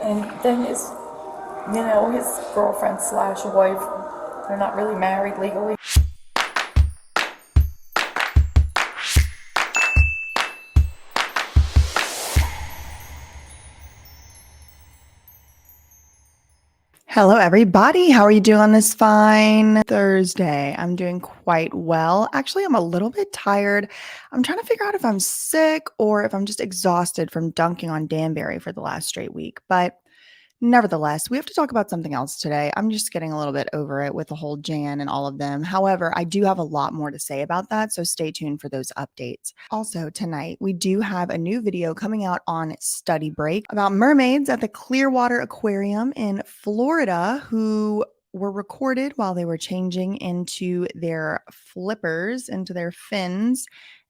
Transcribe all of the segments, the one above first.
And then his girlfriend slash wife, they're not really married legally. Hello, everybody. How are you doing on this fine Thursday? I'm doing quite well. Actually, I'm a little bit tired. I'm trying to figure out if I'm sick or if I'm just exhausted from dunking on Danbury for the last straight week. But nevertheless, we have to talk about something else today. I'm just getting a little bit over it with the whole Jan and all of them. However, I do have a lot more to say about that, so stay tuned for those updates. Also, tonight, we do have a new video coming out on Study Break about mermaids at the Clearwater Aquarium in Florida who were recorded while they were changing into their flippers, into their fins,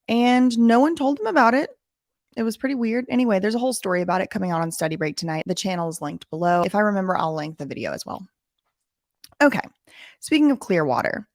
and no one told them about it. It was pretty weird. Anyway, there's a whole story about it coming out on Study Break tonight. The channel is linked below. If I remember, I'll link the video as well. Okay, speaking of Clearwater,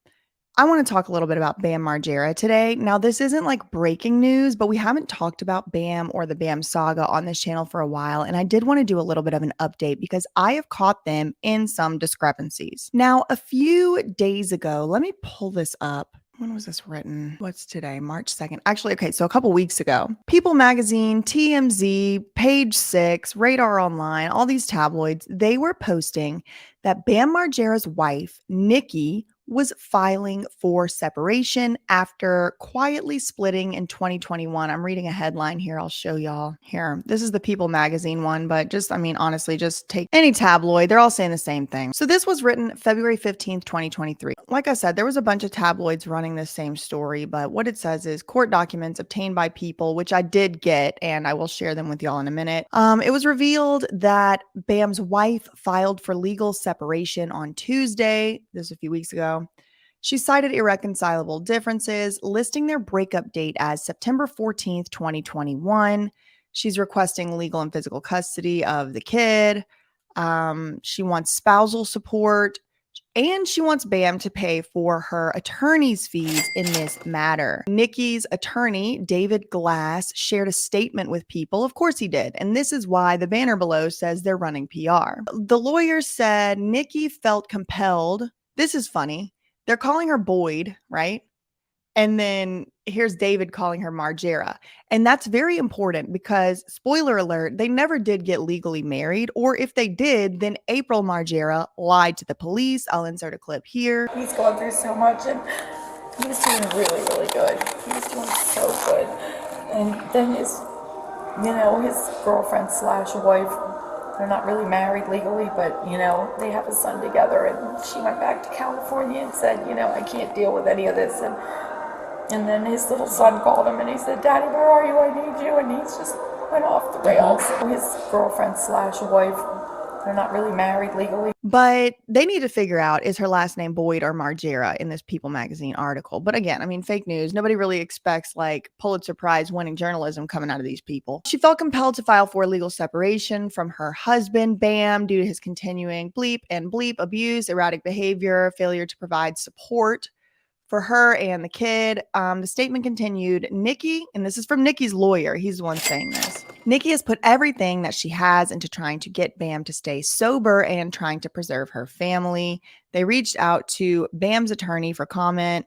I want to talk a little bit about Bam Margera today. Now, this isn't like breaking news, but we haven't talked about Bam or the Bam saga on this channel for a while, and I did want to do a little bit of an update because I have caught them in some discrepancies. Now, a few days ago, let me pull this up. When was this written? What's today? March 2nd. Actually, okay, so a couple weeks ago, People Magazine, TMZ, Page 6, Radar Online, all these tabloids, they were posting that Bam Margera's wife, Nikki, was filing for separation after quietly splitting in 2021. I'm reading a headline here. I'll show y'all here. This is the People Magazine one, but honestly, just take any tabloid. They're all saying the same thing. So this was written February 15th, 2023. Like I said, there was a bunch of tabloids running the same story, but what it says is court documents obtained by People, which I did get, and I will share them with y'all in a minute. It was revealed that Bam's wife filed for legal separation on Tuesday. This was a few weeks ago. She cited irreconcilable differences, listing their breakup date as September 14th, 2021. She's requesting legal and physical custody of the kid. She wants spousal support, and she wants Bam to pay for her attorney's fees in this matter. Nikki's attorney, David Glass, shared a statement with People. Of course he did. And this is why the banner below says they're running PR. The lawyer said Nikki felt compelled. This is funny. They're calling her Boyd, right? And then here's David calling her Margera. And that's very important because, spoiler alert, they never did get legally married. Or if they did, then April Margera lied to the police. I'll insert a clip here. He's gone through so much, and he was doing really, really good. He was doing so good. And then his girlfriend slash wife, they're not really married legally, but, they have a son together. And she went back to California and said, I can't deal with any of this. And then his little son called him and he said, Daddy, where are you? I need you. And he's just went off the rails. His girlfriend slash wife, they're not really married legally. But they need to figure out, is her last name Boyd or Margera in this People Magazine article? But again, fake news. Nobody really expects like Pulitzer Prize winning journalism coming out of these people. She felt compelled to file for legal separation from her husband, Bam, due to his continuing bleep abuse, erratic behavior, failure to provide support for her and the kid. The statement continued, Nikki, and this is from Nikki's lawyer. He's the one saying this. Nikki has put everything that she has into trying to get Bam to stay sober and trying to preserve her family. They reached out to Bam's attorney for comment,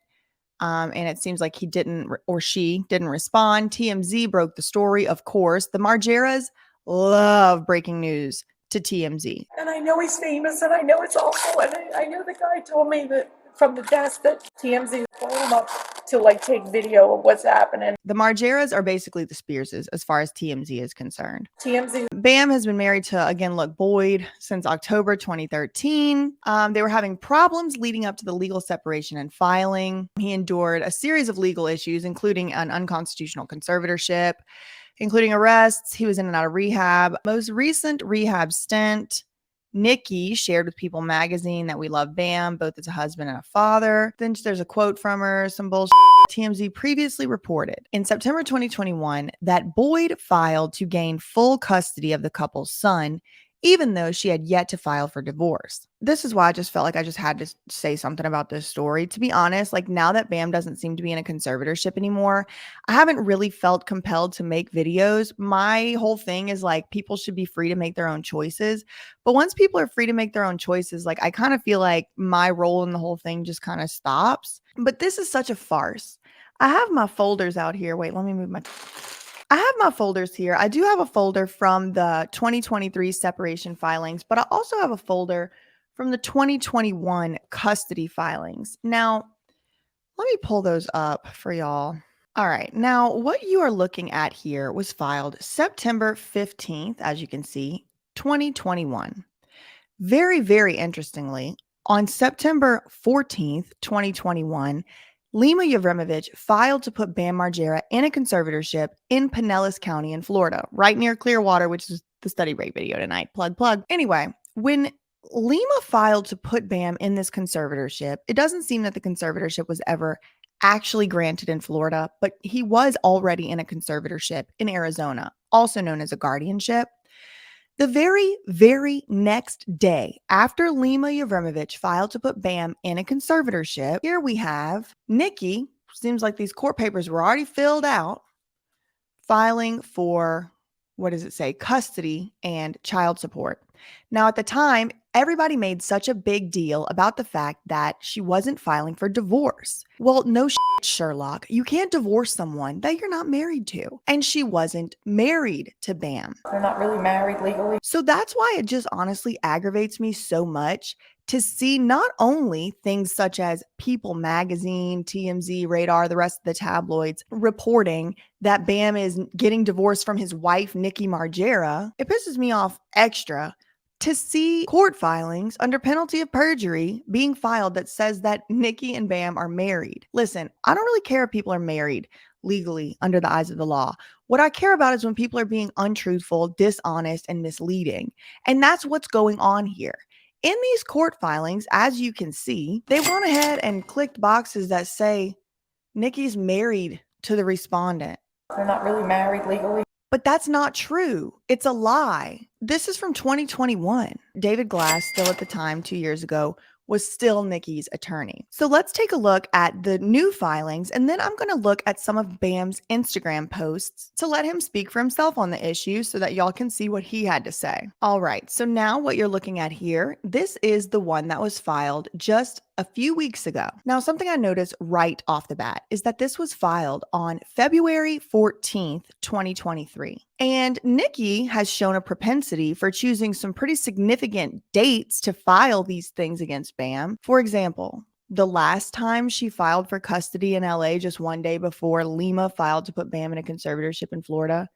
and it seems like he didn't or she didn't respond. TMZ broke the story, of course. The Margeras love breaking news to TMZ. And I know he's famous, and I know it's awful, and I know the guy told me that from the desk that TMZ called him up to take video of what's happening. The Margeras are basically the Spearses as far as TMZ is concerned. TMZ. Bam has been married to, Boyd since October 2013. They were having problems leading up to the legal separation and filing. He endured a series of legal issues, including an unconstitutional conservatorship, including arrests. He was in and out of rehab. Most recent rehab stint, Nikki shared with People Magazine that we love Bam, both as a husband and a father. Then there's a quote from her, some bullshit. TMZ previously reported in September 2021 that Boyd filed to gain full custody of the couple's son even though she had yet to file for divorce. This is why I just felt like I just had to say something about this story. To be honest, like now that Bam doesn't seem to be in a conservatorship anymore, I haven't really felt compelled to make videos. My whole thing is like people should be free to make their own choices. But once people are free to make their own choices, like I kind of feel like my role in the whole thing just kind of stops. But this is such a farce. I have my folders out here. Wait, let me move my. I have my folders here. I do have a folder from the 2023 separation filings, but I also have a folder from the 2021 custody filings. Now, let me pull those up for y'all. All right. Now, what you are looking at here was filed September 15th, as you can see, 2021. Very, very interestingly, on September 14th, 2021, Lima Yevremovich filed to put Bam Margera in a conservatorship in Pinellas County in Florida, right near Clearwater, which is the study break video tonight. Plug, plug. Anyway, when Lima filed to put Bam in this conservatorship, it doesn't seem that the conservatorship was ever actually granted in Florida, but he was already in a conservatorship in Arizona, also known as a guardianship. The very, very next day after Lima Yevremovich filed to put Bam in a conservatorship, here we have Nikki, seems like these court papers were already filled out, filing for, what does it say, custody and child support. Now, at the time, everybody made such a big deal about the fact that she wasn't filing for divorce. Well, no shit, Sherlock. You can't divorce someone that you're not married to. And she wasn't married to Bam. They're not really married legally. So that's why it just honestly aggravates me so much to see not only things such as People Magazine, TMZ, Radar, the rest of the tabloids reporting that Bam is getting divorced from his wife, Nikki Margera. It pisses me off extra to see court filings under penalty of perjury being filed that says that Nikki and Bam are married. Listen, I don't really care if people are married legally under the eyes of the law. What I care about is when people are being untruthful, dishonest, and misleading. And that's what's going on here. In these court filings, as you can see, they went ahead and clicked boxes that say Nikki's married to the respondent. They're not really married legally. But that's not true. It's a lie. This is from 2021. David Glass, still at the time, 2 years ago, was still Nikki's attorney. So let's take a look at the new filings, and then I'm going to look at some of Bam's Instagram posts to let him speak for himself on the issue so that y'all can see what he had to say. All right, so now what you're looking at here, this is the one that was filed just a few weeks ago. Now, something I noticed right off the bat is that this was filed on February 14th, 2023. And Nikki has shown a propensity for choosing some pretty significant dates to file these things against Bam. For example, the last time she filed for custody in LA just one day before Lima filed to put Bam in a conservatorship in Florida.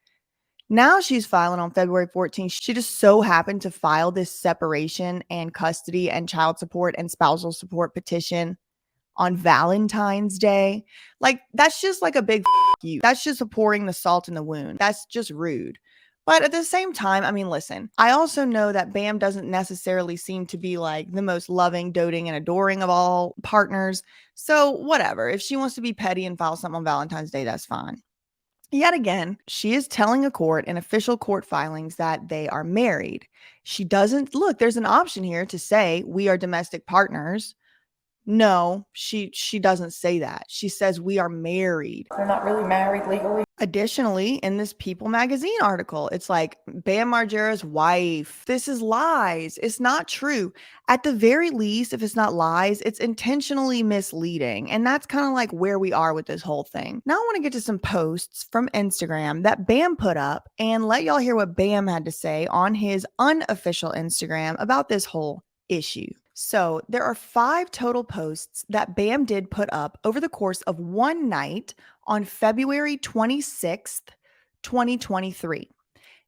Now she's filing on February 14th. She just so happened to file this separation and custody and child support and spousal support petition on Valentine's Day. Like, that's just like a big you. That's just pouring the salt in the wound. That's just rude. But at the same time, I mean, listen, I also know that Bam doesn't necessarily seem to be like the most loving, doting, and adoring of all partners. So whatever. If she wants to be petty and file something on Valentine's Day, that's fine. Yet again, she is telling a court in official court filings that they are married. She doesn't look, there's an option here to say we are domestic partners. No, she doesn't say that. She says we are married. They're not really married legally. Additionally, in this People Magazine article, it's like Bam Margera's wife. This is lies. It's not true. At the very least, if it's not lies, it's intentionally misleading. And that's kind of like where we are with this whole thing. Now I want to get to some posts from Instagram that Bam put up and let y'all hear what Bam had to say on his unofficial Instagram about this whole issue. So there are 5 total posts that Bam did put up over the course of one night on February 26th, 2023.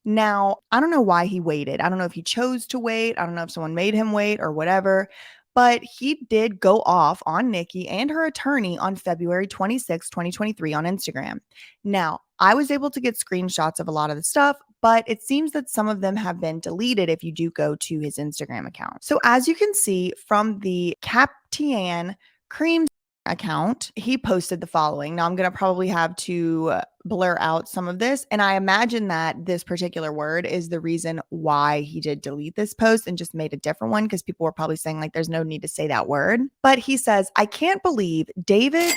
Now, I don't know why he waited. I don't know if he chose to wait. I don't know if someone made him wait or whatever, but he did go off on Nikki and her attorney on February 26th, 2023 on Instagram. Now, I was able to get screenshots of a lot of the stuff, but it seems that some of them have been deleted if you do go to his Instagram account. So as you can see from the Captain Cream account. He posted the following. Now I'm going to probably have to blur out some of this. And I imagine that this particular word is the reason why he did delete this post and just made a different one, because people were probably saying like, there's no need to say that word. But he says, I can't believe David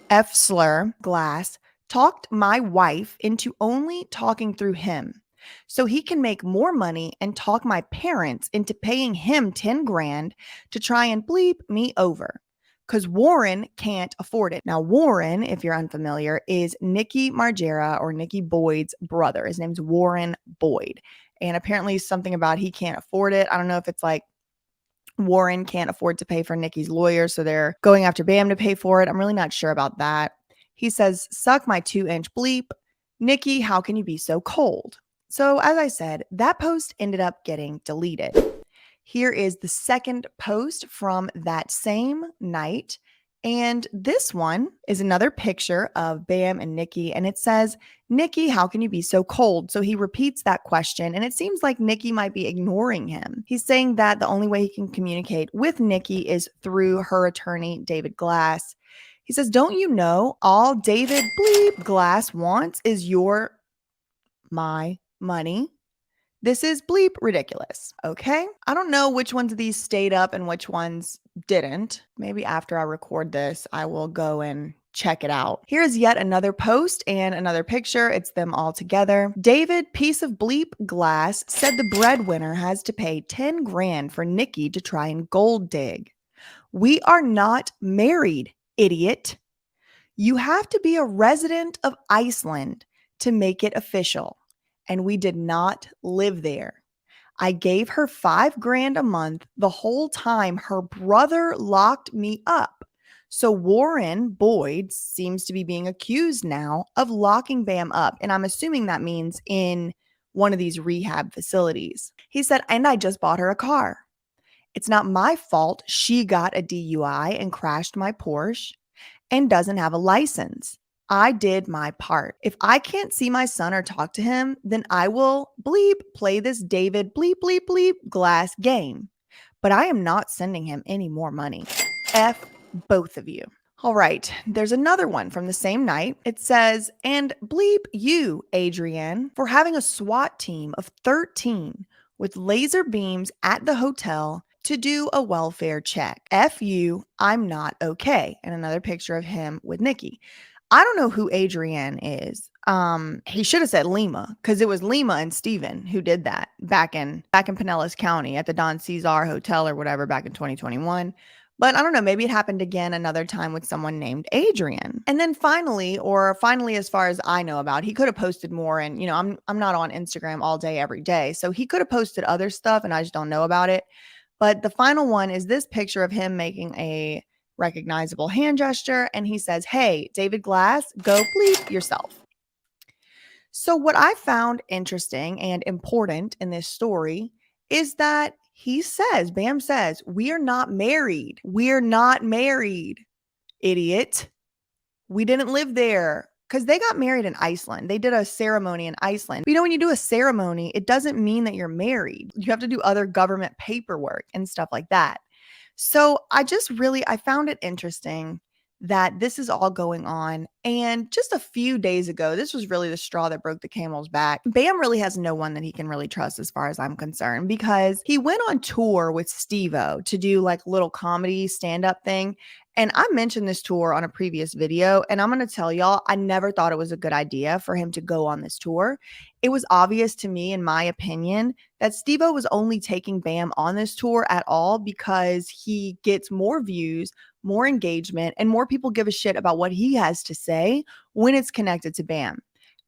F. Slur Glass talked my wife into only talking through him so he can make more money and talk my parents into paying him 10 grand to try and bleep me over because Warren can't afford it. Now, Warren, if you're unfamiliar, is Nikki Margera or Nikki Boyd's brother. His name's Warren Boyd. And apparently something about he can't afford it. I don't know if it's like Warren can't afford to pay for Nikki's lawyer, so they're going after Bam to pay for it. I'm really not sure about that. He says, suck my 2-inch bleep. Nikki, how can you be so cold? So as I said, that post ended up getting deleted. Here is the second post from that same night. And this one is another picture of Bam and Nikki. And it says, Nikki, how can you be so cold? So he repeats that question. And it seems like Nikki might be ignoring him. He's saying that the only way he can communicate with Nikki is through her attorney, David Glass. He says, don't you know all David bleep Glass wants is my money? This is bleep ridiculous, okay? I don't know which ones of these stayed up and which ones didn't. Maybe after I record this, I will go and check it out. Here's yet another post and another picture. It's them all together. David, piece of bleep Glass, said the breadwinner has to pay 10 grand for Nikki to try and gold dig. We are not married, idiot. You have to be a resident of Iceland to make it official. And we did not live there. I gave her 5 grand a month the whole time her brother locked me up. So Warren Boyd seems to be being accused now of locking Bam up. And I'm assuming that means in one of these rehab facilities. He said, and I just bought her a car. It's not my fault she got a DUI and crashed my Porsche and doesn't have a license. I did my part. If I can't see my son or talk to him, then I will bleep play this David bleep bleep bleep Glass game. But I am not sending him any more money. F both of you. All right, there's another one from the same night. It says, and bleep you, Adrienne, for having a SWAT team of 13 with laser beams at the hotel to do a welfare check. F you, I'm not okay. And another picture of him with Nikki. I don't know who Adrienne is. He should have said Lima, because it was Lima and Steven who did that back in Pinellas County at the Don Cesar Hotel or whatever back in 2021. But I don't know, maybe it happened again another time with someone named Adrian. And then finally, as far as I know about, he could have posted more. And you know, I'm not on Instagram all day every day, so he could have posted other stuff and I just don't know about it. But the final one is this picture of him making a recognizable hand gesture, and he says, hey, David Glass, go bleep yourself. So what I found interesting and important in this story is that Bam says, we are not married. We're not married, idiot. We didn't live there. Because they got married in Iceland. They did a ceremony in Iceland. But you know, when you do a ceremony, it doesn't mean that you're married. You have to do other government paperwork and stuff like that. So I found it interesting that this is all going on. And just a few days ago, this was really the straw that broke the camel's back. Bam really has no one that he can really trust as far as I'm concerned, because he went on tour with Stevo to do like little comedy stand-up thing. And I mentioned this tour on a previous video, and I'm going to tell y'all, I never thought it was a good idea for him to go on this tour. It was obvious to me, in my opinion, that Stevo was only taking Bam on this tour at all because he gets more views, more engagement, and more people give a shit about what he has to say when it's connected to Bam.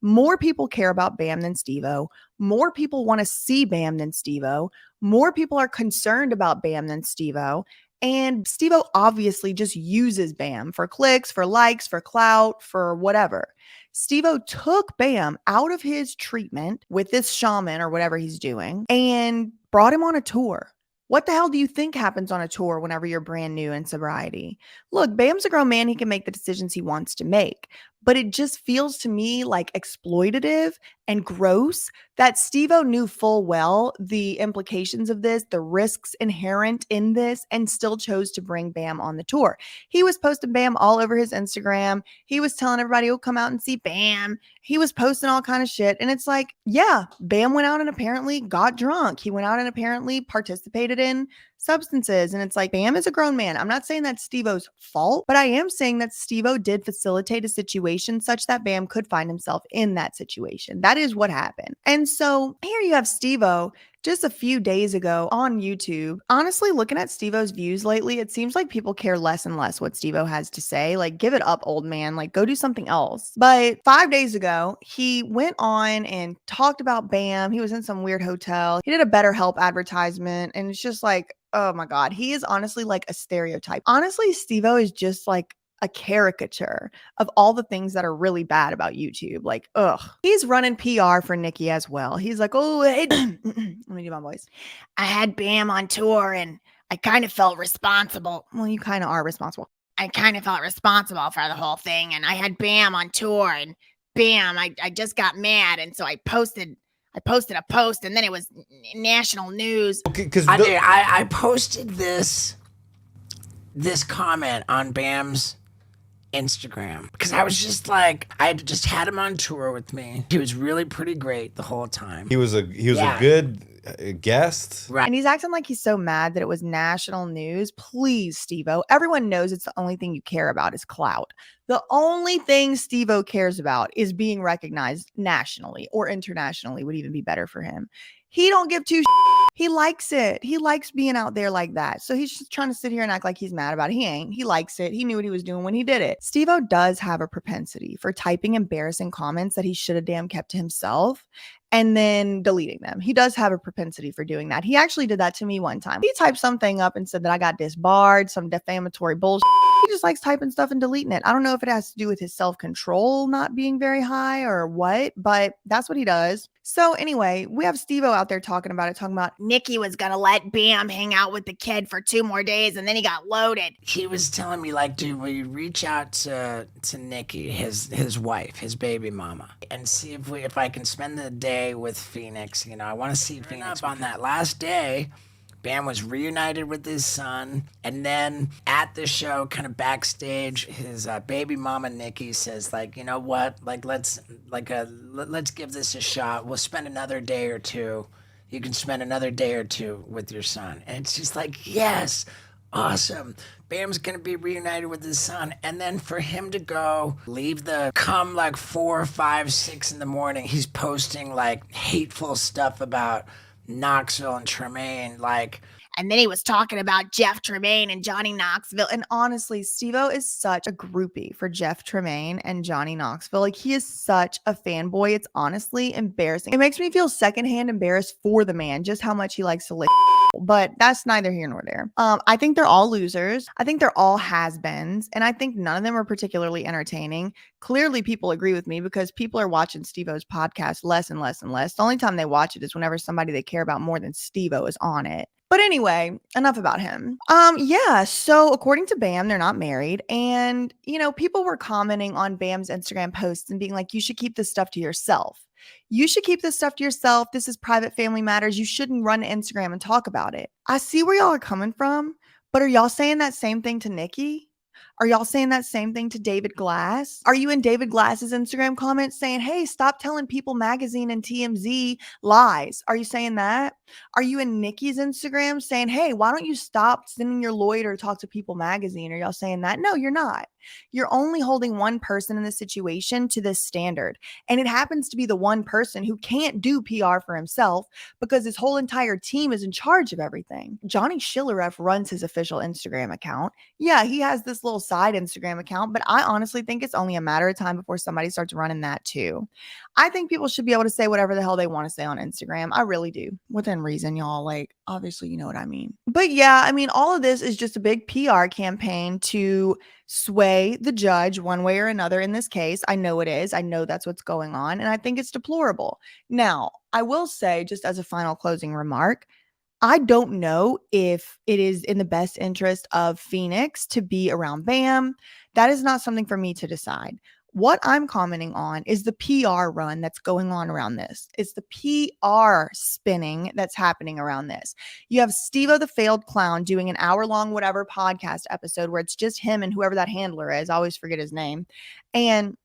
More people care about Bam than Stevo. More people want to see Bam than Stevo. More people are concerned about Bam than Stevo. And Stevo obviously just uses Bam for clicks, for likes, for clout, for whatever. Stevo took Bam out of his treatment with this shaman or whatever he's doing and brought him on a tour. What the hell do you think happens on a tour whenever you're brand new in sobriety? Look, Bam's a grown man. He can make the decisions he wants to make. but it just feels to me like exploitative and gross that Stevo knew full well the implications of this, the risks inherent in this, and still chose to bring Bam on the tour. He was posting Bam all over his Instagram. He was telling everybody, oh, come out and see Bam. He was posting all kind of shit. And it's like, yeah, Bam went out and apparently got drunk. He went out and apparently participated in substances. And it's like, Bam is a grown man. I'm not saying that's Stevo's fault, but I am saying that Stevo did facilitate a situation such that Bam could find himself in that situation. That is what happened. And so here you have Stevo just a few days ago on YouTube. Honestly, looking at Stevo's views lately, it seems like people care less and less what Stevo has to say. Like, give it up, old man. Like, go do something else. But 5 days ago, he went on and talked about Bam. He was in some weird hotel. He did a BetterHelp advertisement. And it's just like, oh my God, he is honestly like a stereotype. Honestly, Stevo is just like a caricature of all the things that are really bad about YouTube. Like, ugh. He's running PR for Nikki as well. He's like, oh, hey, let me do my voice. I had Bam on tour and I kind of felt responsible. Well, you kind of are responsible. I kind of felt responsible for the whole thing. And I had Bam on tour and Bam, I just got mad. And so I posted a post and then it was national news. Okay, because I posted this comment on Bam's Instagram because I was just like, I just had him on tour with me. He was really pretty great the whole time. He was a good guest. Right. And he's acting like he's so mad that it was national news. Please, Stevo. Everyone knows it's the only thing you care about is clout. The only thing Stevo cares about is being recognized nationally or internationally would even be better for him. He don't give two He likes it. He likes being out there like that. So he's just trying to sit here and act like he's mad about it. He ain't. He likes it. He knew what he was doing when he did it. Stevo does have a propensity for typing embarrassing comments that he should have damn kept to himself and then deleting them. He does have a propensity for doing that. He actually did that to me one time. He typed something up and said that I got disbarred, some defamatory bullshit. He just likes typing stuff and deleting it. I don't know if it has to do with his self-control not being very high or what, but that's what he does. So anyway, we have Stevo out there talking about Nikki was going to let Bam hang out with the kid for 2 more days and then he got loaded. He was telling me like, dude, will you reach out to Nikki, his wife, his baby mama, and see if I can spend the day with Phoenix. You know, I want to see Phoenix. On that last day, Bam was reunited with his son, and then at the show, kind of backstage, his baby mama Nikki says, like, you know what, like let's give this a shot. We'll spend another day or two. You can spend another day or two with your son, and it's just like, yes, awesome. Bam's gonna be reunited with his son, and then for him to go come like 4, 5, 6 in the morning, he's posting like hateful stuff about Knoxville and Tremaine, like. And then he was talking about Jeff Tremaine and Johnny Knoxville. And honestly, Stevo is such a groupie for Jeff Tremaine and Johnny Knoxville. Like, he is such a fanboy. It's honestly embarrassing. It makes me feel secondhand embarrassed for the man, just how much he likes to lick. But that's neither here nor there. I think they're all losers. I think they're all has-beens. And I think none of them are particularly entertaining. Clearly, people agree with me because people are watching Stevo's podcast less and less and less. The only time they watch it is whenever somebody they care about more than Stevo is on it. But anyway, enough about him. Yeah, so according to Bam, they're not married. And, you know, people were commenting on Bam's Instagram posts and being like, you should keep this stuff to yourself. You should keep this stuff to yourself. This is private family matters. You shouldn't run to Instagram and talk about it. I see where y'all are coming from, but are y'all saying that same thing to Nikki? Are y'all saying that same thing to David Glass? Are you in David Glass's Instagram comments saying, hey, stop telling People Magazine and TMZ lies? Are you saying that? Are you in Nikki's Instagram saying, hey, why don't you stop sending your lawyer to talk to People Magazine? Are y'all saying that? No, you're not. You're only holding one person in this situation to this standard. And it happens to be the one person who can't do PR for himself because his whole entire team is in charge of everything. Johnny Shillareff runs his official Instagram account. Yeah, he has this little side Instagram account, but I honestly think it's only a matter of time before somebody starts running that too. I think people should be able to say whatever the hell they want to say on Instagram. I really do. Within reason, y'all. Like, obviously, you know what I mean. But yeah, I mean, all of this is just a big PR campaign to sway the judge one way or another in this case. I know it is. I know that's what's going on. And I think it's deplorable. Now, I will say, just as a final closing remark, I don't know if it is in the best interest of Phoenix to be around Bam. That is not something for me to decide. What I'm commenting on is the PR run that's going on around this. It's the PR spinning that's happening around this. You have Stevo the failed clown doing an hour-long whatever podcast episode where it's just him and whoever that handler is. I always forget his name. And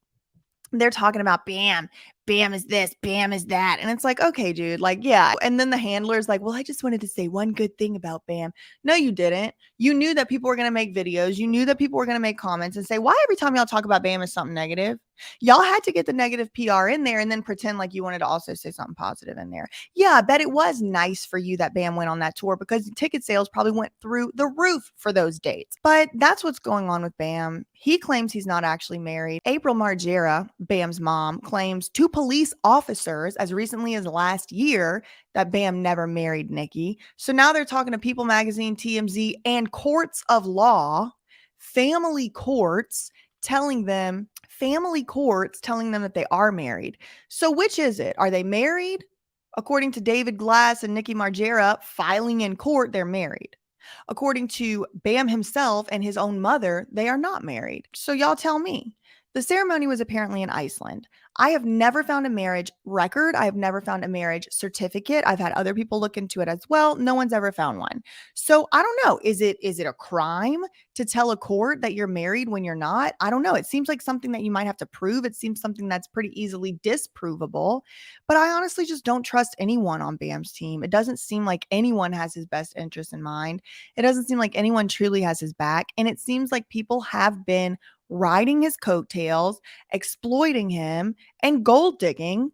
they're talking about Bam. Bam is this, Bam is that. And it's like, okay, dude, like, yeah. And then the handler's like, well, I just wanted to say one good thing about Bam. No, you didn't. You knew that people were going to make videos. You knew that people were going to make comments and say, why every time y'all talk about Bam is something negative? Y'all had to get the negative PR in there and then pretend like you wanted to also say something positive in there. Yeah, I bet it was nice for you that Bam went on that tour because ticket sales probably went through the roof for those dates. But that's what's going on with Bam. He claims he's not actually married. April Margera, Bam's mom, claims to police officers as recently as last year that Bam never married Nikki. So now they're talking to People Magazine, TMZ, and courts of law, family courts telling them that they are married. So which is it? Are they married? According to David Glass and Nikki Margera filing in court, they're married. According to Bam himself and his own mother, they are not married. So y'all tell me. The ceremony was apparently in Iceland. I have never found a marriage record. I have never found a marriage certificate. I've had other people look into it as well. No one's ever found one. So I don't know. Is it a crime to tell a court that you're married when you're not? I don't know. It seems like something that you might have to prove. It seems something that's pretty easily disprovable. But I honestly just don't trust anyone on Bam's team. It doesn't seem like anyone has his best interest in mind. It doesn't seem like anyone truly has his back. And it seems like people have been riding his coattails, exploiting him, and gold digging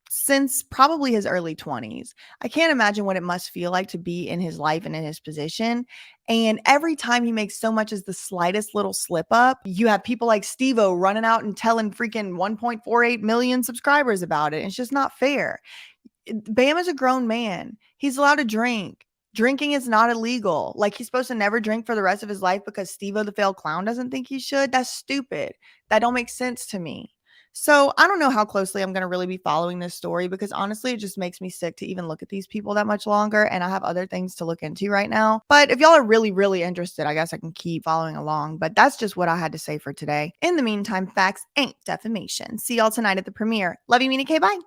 since probably his early 20s. I can't imagine what it must feel like to be in his life and in his position. And every time he makes so much as the slightest little slip up, you have people like Stevo running out and telling freaking 1.48 million subscribers about it. It's just not fair. Bam is a grown man. He's allowed to drink. Drinking is not illegal. Like, he's supposed to never drink for the rest of his life because Stevo the failed clown doesn't think he should. That's stupid. That don't make sense to me. So I don't know how closely I'm going to really be following this story because honestly, it just makes me sick to even look at these people that much longer. And I have other things to look into right now. But if y'all are really, really interested, I guess I can keep following along. But that's just what I had to say for today. In the meantime, facts ain't defamation. See y'all tonight at the premiere. Love you, Mina K. Bye.